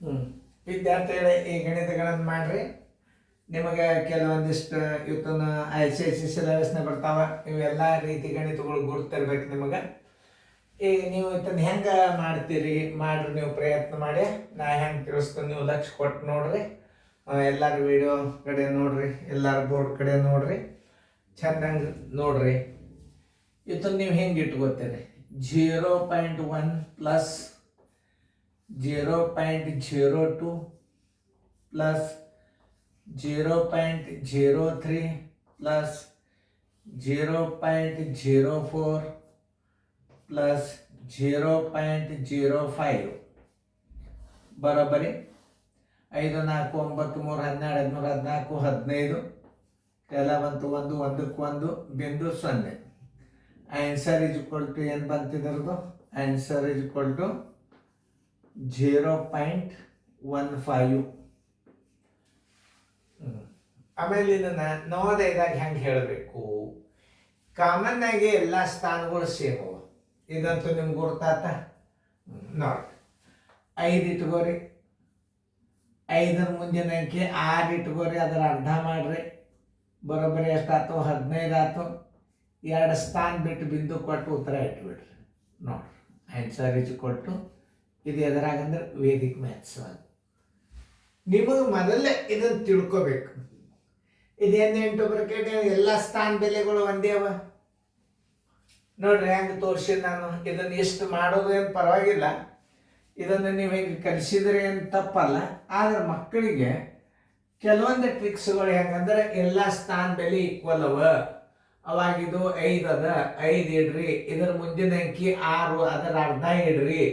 ಹ್ಞೂ ವಿದ್ಯಾರ್ಥಿಗಳೇ ಈ ಗಣಿತಗಳನ್ನು ಮಾಡಿರಿ. ನಿಮಗೆ ಕೆಲವೊಂದಿಷ್ಟು ಇವತ್ತಿನ ICSE ಸಿಲೆಬಸ್ನ ಬರ್ತಾವ. ಇವೆಲ್ಲ ರೀತಿ ಗಣಿತಗಳು ಗುರ್ತಿರ್ಬೇಕು ನಿಮಗೆ. ಈಗ ನೀವು ಇದನ್ನು ಹೆಂಗೆ ಮಾಡ್ತೀರಿ ಮಾಡ್ರಿ, ನೀವು ಪ್ರಯತ್ನ ಮಾಡಿ. ನಾ ಹೆಂಗೆ ತಿಳಿಸ್ತೀನಿ ನೀವು ಲಕ್ಷ ಕೊಟ್ಟು ನೋಡ್ರಿ. ಎಲ್ಲರ ವಿಡಿಯೋ ಕಡೆ ನೋಡ್ರಿ, ಎಲ್ಲರ ಬೋರ್ಡ್ ಕಡೆ ನೋಡ್ರಿ, ಚೆಂದಂಗೆ ನೋಡ್ರಿ. ಇದನ್ನು ನೀವು ಹೆಂಗೆ ಇಟ್ಕೋತೀರಿ? 0.1 ಪ್ಲಸ್ 0.02 ಪ್ಲಸ್ 0.03 ಪ್ಲಸ್ 0.04 ಪ್ಲಸ್ 0.05 ಬರೋಬ್ಬರಿ. 5 4 9 3 12 13 14 15 ಎಲ್ಲ ಬಂತು. ಒಂದಕ್ಕೆ ಒಂದು ಬಿಂದು 0. ಆನ್ಸರ್ ಇಸ್ ಈಕ್ವಲ್ ಟು ಏನು ಬಂತಿದ್ರದ್ದು? Answer is equal to 0.15. ಆಮೇಲೆ ಇದನ್ನ ನವೋದಯದಾಗ ಹೆಂಗೆ ಹೇಳಬೇಕು? ಕಾಮನ್ ಆಗಿ ಎಲ್ಲ ಸ್ಥಾನಗಳು ಸೇಮ್ ಅವ. ಇದಂತೂ ನಿಮ್ಗೆ ಗುರ್ತಾತ ನೋಡಿ. 5 ಇಟ್ಕೋರಿ, 5ರ ಮುಂದಿನ ಅಂಕಿ 6 ಇಟ್ಕೋರಿ, ಅದರ ಅರ್ಧ ಮಾಡ್ರಿ. ಬರೋಬ್ಬರಿ ಎಷ್ಟಾಯ್ತು? 15 ಆಯ್ತು. 2 ಸ್ಥಾನ ಬಿಟ್ಟು ಬಿಂದು ಕೊಟ್ಟು ಉತ್ತರ ಇಟ್ಬಿಡ್ರಿ. ನೋಡ್ರಿ ಆನ್ಸರ್ ಇಸ್ ಈಕ್ವಲ್ ಟು ಇದು ಎದುರಾಗಂದ್ರೆ ವೇದಿಕ್ ಮ್ಯಾಥ್ಸ್. ನಿಮಗೆ ಮೊದಲೇ ಇದನ್ನು ತಿಳ್ಕೋಬೇಕು. ಇದೇನು 8 ಬ್ರಾಕೆಟ್ ಎಲ್ಲ ಸ್ಥಾನ ಬೆಲೆಗಳು ಒಂದೇ ಅವ ನೋಡ್ರಿ. ಹೆಂಗೆ ತೋರಿಸಿ ನಾನು ಇದನ್ನು ಎಷ್ಟು ಮಾಡೋದು ಏನು ಪರವಾಗಿಲ್ಲ. ಇದನ್ನು ನೀವು ಹೆಂಗೆ ಕಲಿಸಿದ್ರೆ ಏನು ತಪ್ಪಲ್ಲ. ಆದರೆ ಮಕ್ಕಳಿಗೆ ಕೆಲವೊಂದು ಟ್ರಿಕ್ಸ್ಗಳು ಹೆಂಗಂದ್ರೆ ಎಲ್ಲ ಸ್ಥಾನ ಬೆಲೆ ಈಕ್ವಲ್ ಅವ. ಅವಾಗಿದು 5 ಅದ, 5 ಇಡ್ರಿ. ಇದರ ಮುಂದಿನ ಅಂಕಿ 6, ಅದರ ಅರ್ಧ ಇಡ್ರಿ.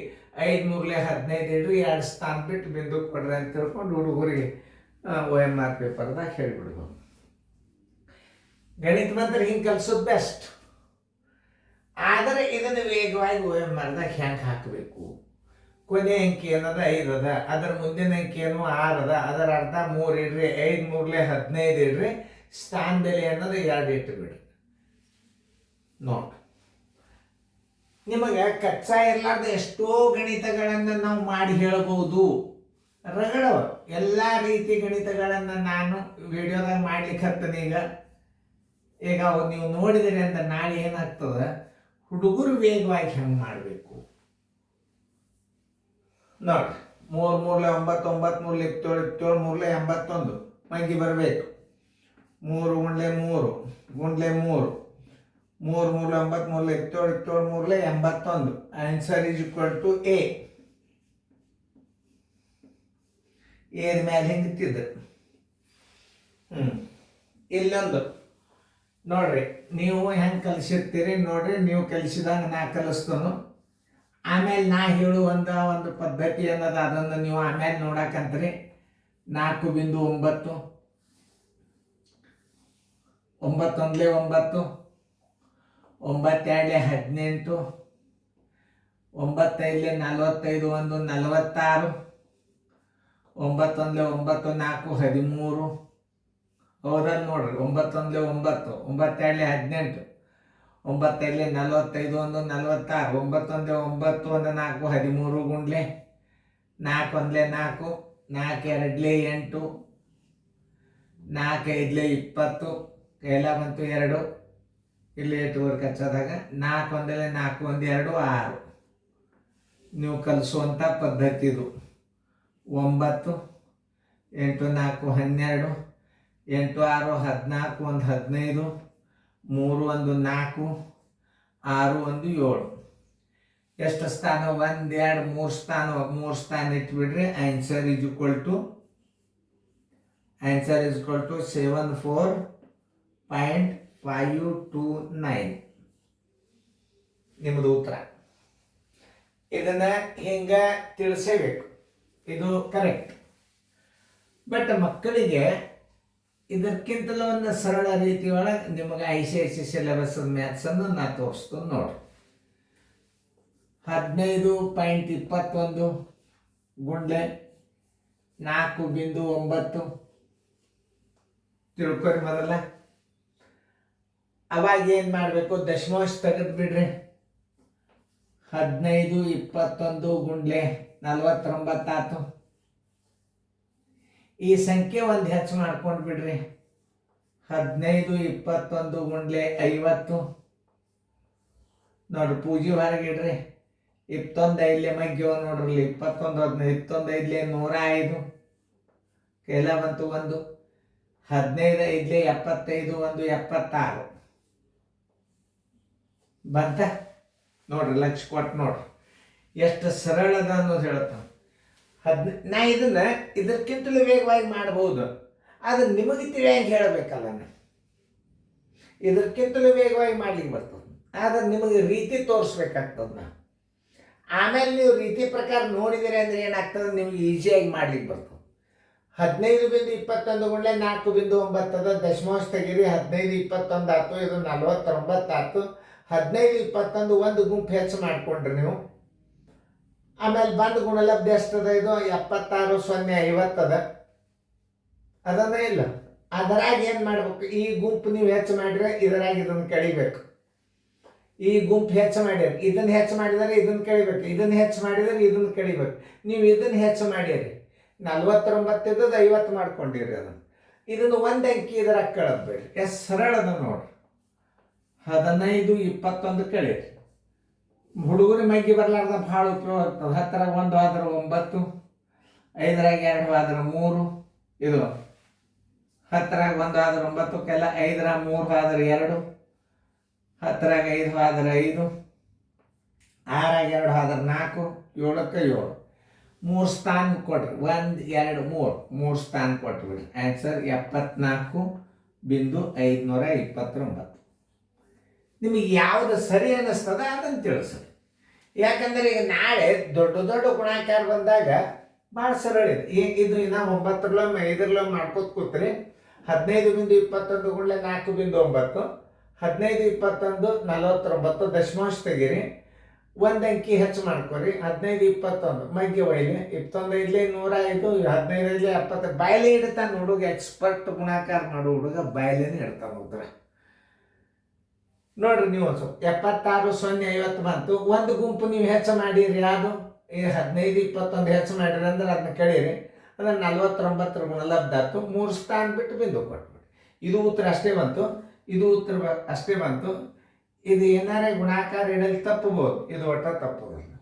5 3 15 ಇಡ್ರಿ. 2 ಸ್ಥಾನ ಬಿಟ್ಟು ಬಿಂದು ಕೊಡ್ರಿ ಅಂತ ತಿಳ್ಕೊಂಡು ಹುಡುಗರಿಗೆ OMR ಪೇಪರ್ದಾಗ ಹೇಳಿಬಿಡ್ಬೋದು. ಗಣಿತ ಮಾತ್ರ ಹಿಂಗೆ ಕಲಿಸೋದು ಬೆಸ್ಟ್. ಆದರೆ ಇದನ್ನು ವೇಗವಾಗಿ OMRದಾಗ ಹೆಂಗೆ ಹಾಕಬೇಕು? ಕೊನೆ ಅಂಕಿ ಏನದ 5 ಅದ, ಅದರ ಮುಂದಿನ ಅಂಕಿ ಏನು 6 ಅದ, ಅದರ ಅರ್ಧ 3 ಇಡ್ರಿ. 5 3 15 ಇಡ್ರಿ. ಸ್ಥಾನ ಬೆಲೆ ಅನ್ನೋದು 2 ಇಟ್ಟು ಬಿಡ್ರಿ. ನೋಡಿ, ನಿಮಗೆ ಕಚ್ಚಾ ಇರಲಾರ್ದ ಎಷ್ಟೋ ಗಣಿತಗಳನ್ನು ನಾವು ಮಾಡಿ ಹೇಳಬಹುದು. ರಗಡವ ಎಲ್ಲ ರೀತಿ ಗಣಿತಗಳನ್ನು ನಾನು ವಿಡಿಯೋದಾಗ ಮಾಡ್ಲಿಕ್ಕೆ ಹತ್ತನ. ಈಗ ನೀವು ನೋಡಿದಿರಿ ಅಂದ್ರೆ ನಾಳೆ ಏನಾಗ್ತದೆ, ಹುಡುಗರು ವೇಗವಾಗಿ ಹೆಂಗೆ ಮಾಡಬೇಕು ನೋಡ್ರಿ. 3 3 9 9 3 17 17 3 81 ಮಂಗಿ ಬರಬೇಕು. 3 ಗುಂಡ್ಲೆ 3 ಗುಂಡ್ಲೆ 3 3 3 9 3 17 17 3 81. Answer is equal to A. ಏದ ಮೇಲೆ ಹಿಂಗಿತ್ತಿದ್ದು. ಇಲ್ಲೊಂದು ನೋಡ್ರಿ, ನೀವು ಹೆಂಗೆ ಕಲಿಸಿರ್ತೀರಿ ನೋಡ್ರಿ. ನೀವು ಕಲಿಸಿದಂಗೆ ನಾ ಕಲಿಸ್ತನು. ಆಮೇಲೆ ನಾ ಹೇಳು ಒಂದು ಪದ್ಧತಿ ಅನ್ನೋದು, ಅದನ್ನು ನೀವು ಆಮೇಲೆ ನೋಡಕಂತ್ರಿ. 4.9 9 1 9 9 2 18 9 5 45 1 46 9 1 9 4 13. ಹೌದಲ್ಲ ನೋಡ್ರಿ. 9 1 9 9 2 18 9 5 45 1 46 9 1 9 1 4 13 ಗುಂಡ್ಲೆ 4 1 4 4 2 8 4 5 20 ಎಲ್ಲ ಬಂತು 2. ಇಲ್ಲಿ 8 ವರ್ಕ್ ಹಚ್ಚೋದಾಗ 4 1 4 1 2 6. ನೀವು ಕಲಿಸುವಂಥ ಪದ್ಧತಿ ಇದು. 9 8 4 12 8 6 14 1 15 3 1 4 6 1 7. ಎಷ್ಟು ಸ್ಥಾನ? 1 2 3 ಸ್ಥಾನ. 3 ಸ್ಥಾನ ಇಟ್ಬಿಡ್ರಿ. ಆನ್ಸರ್ ಇಸ್ ಈಕ್ವಲ್ ಟು 74.529 ನಿಮ್ಮದು ಉತ್ತರ. ಇದನ್ನ ಹಿಂಗ ತಿಳಿಸಬೇಕು, ಇದು ಕರೆಕ್ಟ್. ಬಟ್ ಮಕ್ಕಳಿಗೆ ಇದಕ್ಕಿಂತಲೂ ಒಂದು ಸರಳ ರೀತಿಯೊಳಗೆ ನಿಮಗೆ ICSE ಸಿಲೆಬಸ್ ಮ್ಯಾಥ್ಸ್ ಅನ್ನು ನಾ ತೋರಿಸ್ತೀನಿ ನೋಡ್ರಿ. 15.21 ಗುಂಡ್ಲೆ 4.9 ತಿಳ್ಕೊರಿ ಮೊದಲ. ಅವಾಗ ಏನು ಮಾಡಬೇಕು? ದಶಮಾಂಶ ತೆಗೆದು ಬಿಡ್ರಿ. 15 21 ಗುಂಡ್ಲೆ 49 ಆಯ್ತು. ಈ ಸಂಖ್ಯೆ ಒಂದು ಹೆಚ್ಚು ಮಾಡ್ಕೊಂಡು ಬಿಡ್ರಿ. 15 21 ಗುಂಡ್ಲೆ 50 ನೋಡ್ರಿ. ಪೂಜೆ ಹೊರಗಿಡ್ರಿ. 21 ಐದ್ಲೆ ಮಗ್ಗಿವ ನೋಡ್ರಿ. 21 15 21 ಐದ್ಲೆ 105 ಕೆಲ ಬಂತು 1. 15 ಐದ್ಲೆ 75 1 76 ಬಂತ ನೋಡ್ರಿ. ಲಕ್ಷ ಕೊಟ್ಟು ನೋಡ್ರಿ ಎಷ್ಟು ಸರಳ ಅದ ಅನ್ನೋದು ಹೇಳ್ತಾನೆ. ನಾ ಇದನ್ನ ಇದಕ್ಕಿಂತಲೂ ವೇಗವಾಗಿ ಮಾಡ್ಬೋದು, ಆದ್ರೆ ನಿಮಗೆ ತಿಳಿಯಾಗಿ ಹೇಳಬೇಕಲ್ಲ. ನಾನು ಇದಕ್ಕಿಂತಲೂ ವೇಗವಾಗಿ ಮಾಡ್ಲಿಕ್ಕೆ ಬರ್ತದೆ, ಆದ್ರೆ ನಿಮಗೆ ರೀತಿ ತೋರಿಸ್ಬೇಕಾಗ್ತದೆ. ನಾ ಆಮೇಲೆ ನೀವು ರೀತಿ ಪ್ರಕಾರ ನೋಡಿದಿರಿ ಅಂದರೆ ಏನಾಗ್ತದೆ, ನಿಮ್ಗೆ ಈಸಿಯಾಗಿ ಮಾಡ್ಲಿಕ್ಕೆ ಬರ್ತದೆ. 15.21 ಗುಂಡ್ಲೆ 4.9 ಅದ. ದಶಮಾಂಶ ತೆಗೀರಿ. 15 21 ಆಯ್ತು. ಇದು 49 ಆಯ್ತು. 15 21 ಒಂದು ಗುಂಪು ಹೆಚ್ಚು ಮಾಡ್ಕೊಂಡ್ರಿ ನೀವು. ಆಮೇಲೆ ಬಂದು ಗುಣಲಬ್ಧ ಎಷ್ಟದ? ಇದು 76 0 50 ಅದ. ಅದನ್ನ ಇಲ್ಲ, ಅದರಾಗ ಏನು ಮಾಡ್ಬೇಕು, ಈ ಗುಂಪು ನೀವು ಹೆಚ್ಚು ಮಾಡಿದ್ರೆ ಇದರಾಗ ಇದನ್ನು ಕಳಿಬೇಕು. ಈ ಗುಂಪು ಹೆಚ್ಚು ಮಾಡ್ಯಾರ, ಇದನ್ನು ಹೆಚ್ಚು ಮಾಡಿದರೆ ಇದನ್ನು ಕಳಿಬೇಕು. ಇದನ್ನು ಹೆಚ್ಚು ಮಾಡಿದರೆ ಇದನ್ನು ಕಳಿಬೇಕು. ನೀವು ಇದನ್ನು ಹೆಚ್ಚು ಮಾಡ್ಯಾರಿ, 49 ಇದ್ದದ್ದು 50 ಮಾಡ್ಕೊಂಡಿರಿ. ಇದನ್ನು ಒಂದು ಅಂಕಿ ಇದರಾಗ ಕಳದ್ಬೇಡ್ರಿ. ಎಷ್ಟು ಸರಳ ಅದ ನೋಡ್ರಿ. 15 21 ಕಳೀರಿ. ಹುಡುಗರ ಮಗ್ಗಿ ಬರ್ಲಾರ್ದ ಭಾಳ ಉಪಯೋಗ ಆಗ್ತದೆ. 10ರಾಗ 1 ಆದ್ರೆ 9, 5ರಾಗ 2 ಆದ್ರೆ 3. ಇದು 10ರಾಗ 1 ಆದ್ರೆ 9 ಕೆಲ. 5ರಾಗ 3 ಆದ್ರೆ 2. 10ರಾಗ 5 ಆದ್ರೆ 5. 6ರಾಗ 2 ಆದ್ರೆ 4. 7ಕ್ಕೆ 7. 3 ಸ್ಥಾನ ಕೊಡ್ರಿ. 1 2 3 ಸ್ಥಾನ ಕೊಟ್ಬಿಡ್ರಿ. ಆನ್ಸರ್ 74.529. ನಿಮಗೆ ಯಾವುದು ಸರಿ ಅನ್ನಿಸ್ತದ ಅದನ್ನು ತಿಳಿಸ್ರಿ. ಯಾಕಂದ್ರೆ ಈಗ ನಾಳೆ ದೊಡ್ಡ ದೊಡ್ಡ ಗುಣಾಕಾರ ಬಂದಾಗ ಭಾಳ ಸರಳ ಇದೆ. ಇದು ಇನ್ನು 9 5 ಮಾಡ್ಕೋತ ಕೂತ್ರಿ. 15.21 ಗುಂಡ್ಲೆ 4.9. 15 21 49. ದಶಮಾಂಶ ತೆಗೀರಿ. ಒಂದು ಅಂಕಿ ಹೆಚ್ಚು ಮಾಡ್ಕೊರಿ. 15 21 ಮಗ್ಗಿ ಒಯ್ಲಿ. 21 ಐದ್ಲೆ 105. 15 ಐದ್ಲೆ 70. ಬಾಯ್ಲೆ ಇಡ್ತಾನೆ ಹುಡುಗ. ಎಕ್ಸ್ಪರ್ಟ್ ಗುಣಾಕಾರ ಮಾಡೋ ಹುಡುಗ ಬಾಯ್ಲೇನೆ ಇಡ್ತಾನೆ ಉತ್ತರ. ನೋಡ್ರಿ ನೀವು ಒಂದು 76 0 50 ಬಂತು. ಒಂದು ಗುಂಪು ನೀವು ಹೆಚ್ಚು ಮಾಡಿರಿ. ಯಾವುದು? ಈ 15 21 ಹೆಚ್ಚು ಮಾಡಿರಿ ಅಂದ್ರೆ ಅದನ್ನ ಕಳೀರಿ. ಅಂದ್ರೆ 49 ಗುಣಲಬ್ಧ ಆಯ್ತು. 3 ಸ್ಥಾನ ಬಿಟ್ಟು ಬಿಂದು ಕೊಟ್ಬಿಡಿ. ಇದು ಉತ್ತರ ಅಷ್ಟೇ ಬಂತು. ಇದು ಉತ್ತರ ಅಷ್ಟೇ ಬಂತು. ಇದು ಏನಾರೇ ಗುಣಾಕಾರ ಇಡಲಿ ತಪ್ಪಬಹುದು, ಇದು ಒಟ್ಟ ತಪ್ಪೋದಿಲ್ಲ.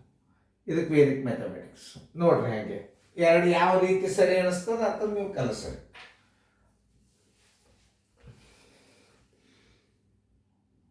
ಇದಕ್ಕೆ ವೇದಿಕ್ ಮ್ಯಾಥಮೆಟಿಕ್ಸ್ ನೋಡ್ರಿ. ಹಾಗೆ ಎರಡು ಯಾವ ರೀತಿ ಸರಿ ಅನಿಸ್ತದ ಅಂತ ನೀವು ಕಲಿಸ್ರಿ.